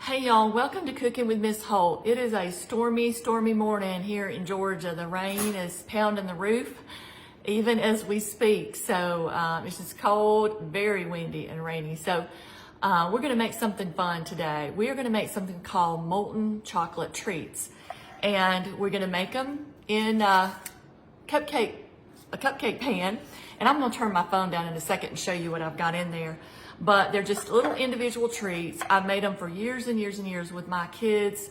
Hey y'all, welcome to Cooking with Miss Holt. It is a stormy morning here in Georgia. The rain is pounding the roof even as we speak. So it's just cold, very windy and rainy. So we're gonna make something fun today. We are gonna make something called molten chocolate treats. And we're gonna make them in a cupcake pan. And I'm gonna turn my phone down in a second and show you what I've got in there. But they're just little individual treats. I've made them for years and years and years with my kids.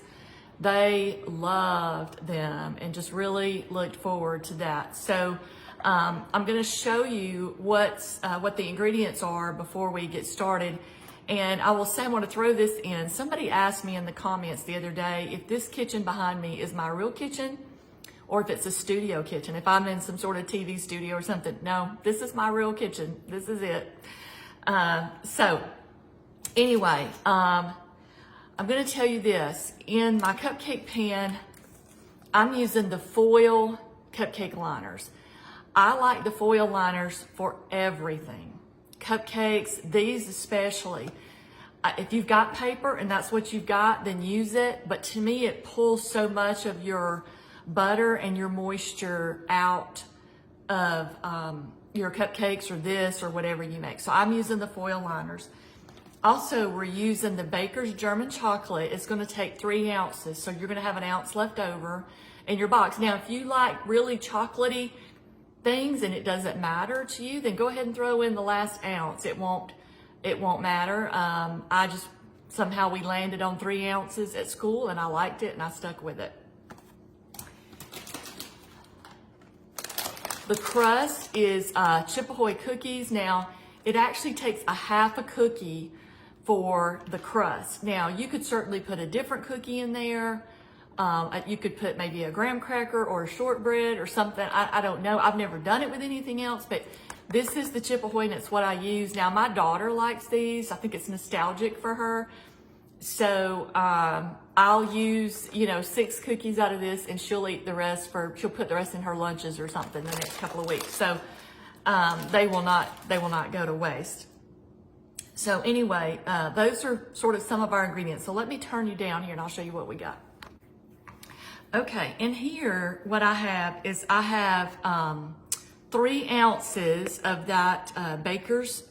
They loved them and just really looked forward to that. So I'm gonna show you what the ingredients are before we get started. And I will say, I wanna throw this in. Somebody asked me in the comments the other day if this kitchen behind me is my real kitchen or if it's a studio kitchen, if I'm in some sort of TV studio or something. No, this is my real kitchen. This is it. So anyway, I'm going to tell you this. In my cupcake pan, I'm using the foil cupcake liners. I like the foil liners for everything. Cupcakes, these especially. If you've got paper and that's what you've got, then use it. But to me, it pulls so much of your butter and your moisture out of your cupcakes or this or whatever you make. So I'm using the foil liners. Also, we're using the Baker's German chocolate. It's gonna take 3 ounces. So you're gonna have 1 ounce left over in your box. Now, if you like really chocolatey things and it doesn't matter to you, then go ahead and throw in the last ounce. It won't matter. I just, somehow we landed on 3 ounces at school and I liked it and I stuck with it. The crust is Chip Ahoy cookies. Now, it actually takes a half a cookie for the crust. Now, you could certainly put a different cookie in there. You could put maybe a graham cracker or a shortbread or something. I don't know. I've never done it with anything else, but this is the Chip Ahoy and it's what I use. Now, my daughter likes these. I think it's nostalgic for her. So I'll use, 6 cookies out of this and she'll eat the rest she'll put the rest in her lunches or something the next couple of weeks. So they will not go to waste. So anyway, those are sort of some of our ingredients. So let me turn you down here and I'll show you what we got. Okay, and here what I have is 3 ounces of that Baker's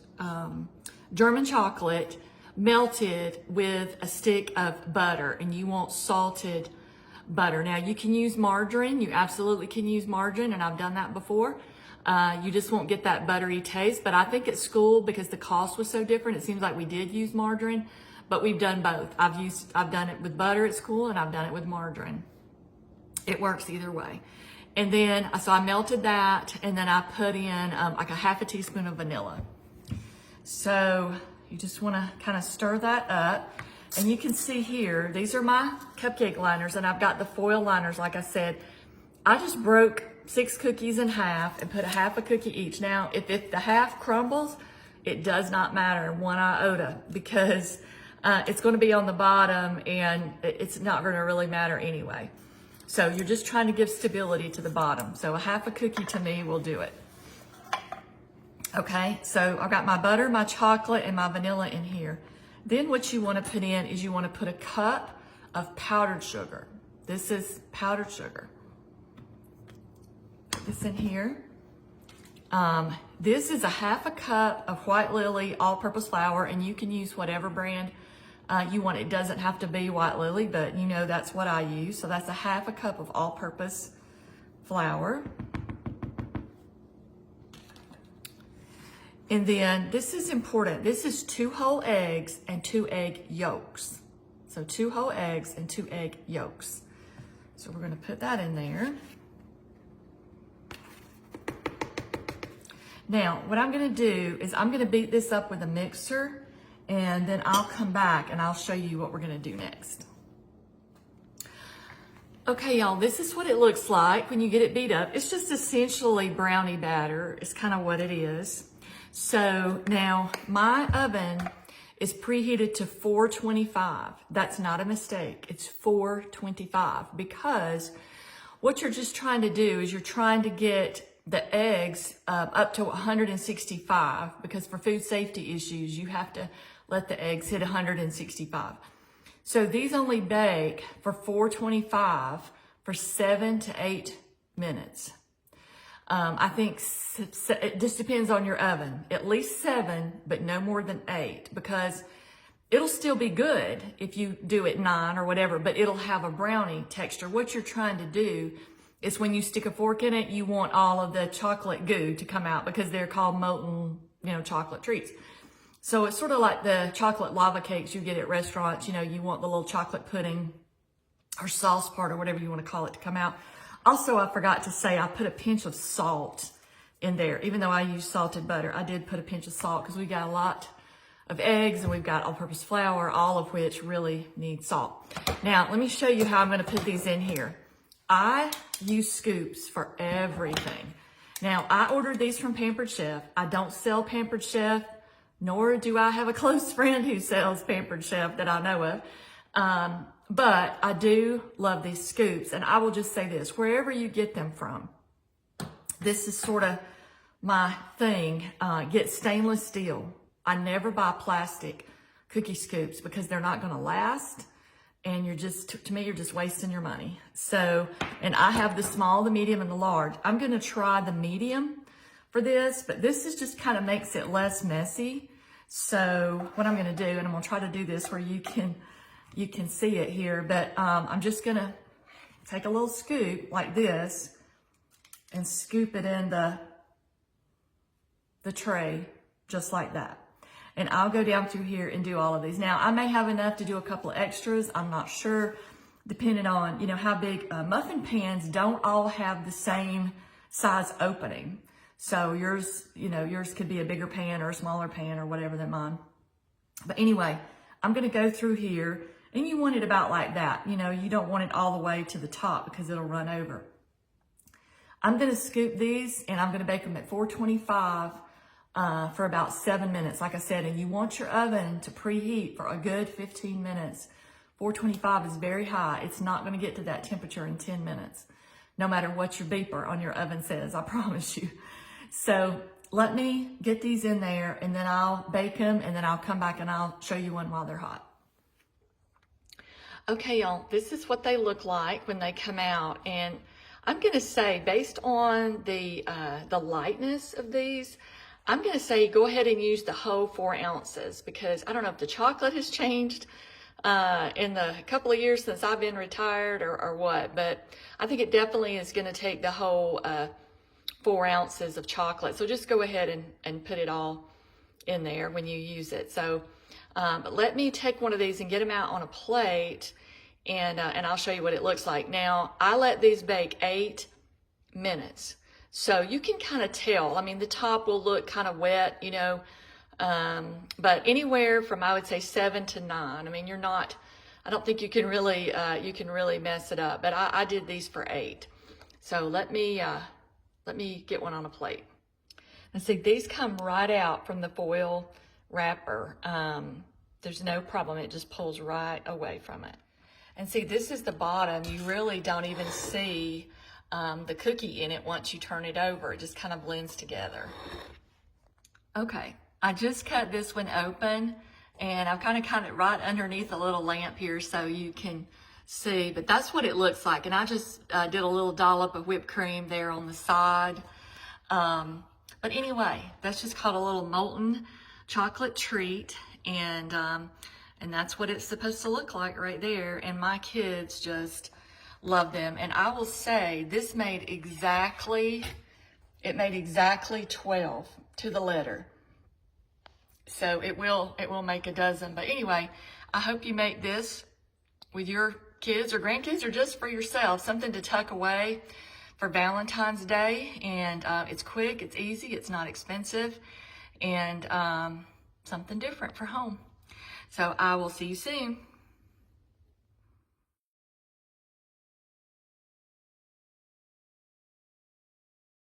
German chocolate melted with a stick of butter, and you want salted butter. Now you can use margarine, you absolutely can use margarine, and I've done that before. You just won't get that buttery taste, but I think at school, because the cost was so different, it seems like we did use margarine, but we've done both. I've done it with butter at school and I've done it with margarine. It works either way. And then, so I melted that and then I put in like a half a teaspoon of vanilla. So you just want to kind of stir that up. And you can see here, these are my cupcake liners and I've got the foil liners. Like I said, I just broke 6 cookies in half and put a half a cookie each. Now, if the half crumbles, it does not matter 1 iota because it's going to be on the bottom and it's not going to really matter anyway. So you're just trying to give stability to the bottom. So a half a cookie to me will do it. Okay, so I've got my butter, my chocolate, and my vanilla in here. Then what you want to put in is you want to put a cup of powdered sugar. This is powdered sugar. Put this in here. This is a half a cup of White Lily all-purpose flour, and you can use whatever brand you want. It doesn't have to be White Lily, but that's what I use. So that's a half a cup of all-purpose flour. And then this is important. This is 2 whole eggs and 2 egg yolks. So 2 whole eggs and 2 egg yolks. So we're going to put that in there. Now, what I'm going to do is I'm going to beat this up with a mixer and then I'll come back and I'll show you what we're going to do next. Okay, y'all, this is what it looks like when you get it beat up. It's just essentially brownie batter. It's kind of what it is. So now my oven is preheated to 425. That's not a mistake. It's 425 because what you're just trying to do is you're trying to get the eggs up to 165 because for food safety issues, you have to let the eggs hit 165. So these only bake for 425 for 7 to 8 minutes. I think it just depends on your oven. At least 7, but no more than 8, because it'll still be good if you do it 9 or whatever, but it'll have a brownie texture. What you're trying to do is when you stick a fork in it, you want all of the chocolate goo to come out, because they're called molten, chocolate treats. So it's sort of like the chocolate lava cakes you get at restaurants. You want the little chocolate pudding or sauce part or whatever you want to call it to come out. Also, I forgot to say, I put a pinch of salt in there. Even though I use salted butter, I did put a pinch of salt because we got a lot of eggs and we've got all-purpose flour, all of which really need salt. Now, let me show you how I'm going to put these in here. I use scoops for everything. Now, I ordered these from Pampered Chef. I don't sell Pampered Chef, nor do I have a close friend who sells Pampered Chef that I know of. But I do love these scoops, and I will just say this, wherever you get them from, this is sort of my thing, get stainless steel. I never buy plastic cookie scoops because they're not going to last, and to me, you're just wasting your money. So, and I have the small, the medium, and the large. I'm going to try the medium for this, but this is just kind of makes it less messy. So what I'm going to do, and I'm going to try to do this where you can see it here, but I'm just going to take a little scoop like this and scoop it in the tray just like that. And I'll go down through here and do all of these. Now, I may have enough to do a couple of extras. I'm not sure, depending on, how big. Muffin pans don't all have the same size opening. So yours could be a bigger pan or a smaller pan or whatever than mine. But anyway, I'm going to go through here, and you want it about like that. You don't want it all the way to the top because it'll run over. I'm going to scoop these, and I'm going to bake them at 425 for about 7 minutes, like I said. And you want your oven to preheat for a good 15 minutes. 425 is very high. It's not going to get to that temperature in 10 minutes, no matter what your beeper on your oven says, I promise you. So let me get these in there, and then I'll bake them, and then I'll come back and I'll show you one while they're hot. Okay, y'all, this is what they look like when they come out. And I'm going to say, based on the lightness of these, I'm going to say go ahead and use the whole 4 ounces, because I don't know if the chocolate has changed in the couple of years since I've been retired or what, but I think it definitely is going to take the whole 4 ounces of chocolate. So just go ahead and put it all in there when you use it. So but let me take one of these and get them out on a plate, and I'll show you what it looks like. Now, I let these bake 8 minutes. So you can kind of tell. I mean, the top will look kind of wet, but anywhere from, I would say, 7 to 9. I mean, I don't think you can really mess it up, but I did these for 8. So let me get one on a plate. And see, these come right out from the foil wrapper. There's no problem. It just pulls right away from it. And see, this is the bottom. You really don't even see the cookie in it once you turn it over. It just kind of blends together. Okay, I just cut this one open, and I've kind of cut it right underneath a little lamp here so you can see, but that's what it looks like. And I just did a little dollop of whipped cream there on the side. But anyway, that's just called a little molten chocolate treat, and that's what it's supposed to look like right there. And my kids just love them. And I will say, this made exactly 12 to the letter. So it will make a dozen. But anyway, I hope you make this with your kids or grandkids, or just for yourself, something to tuck away for Valentine's Day. And it's quick, it's easy, it's not expensive, and something different for home. So I will see you soon.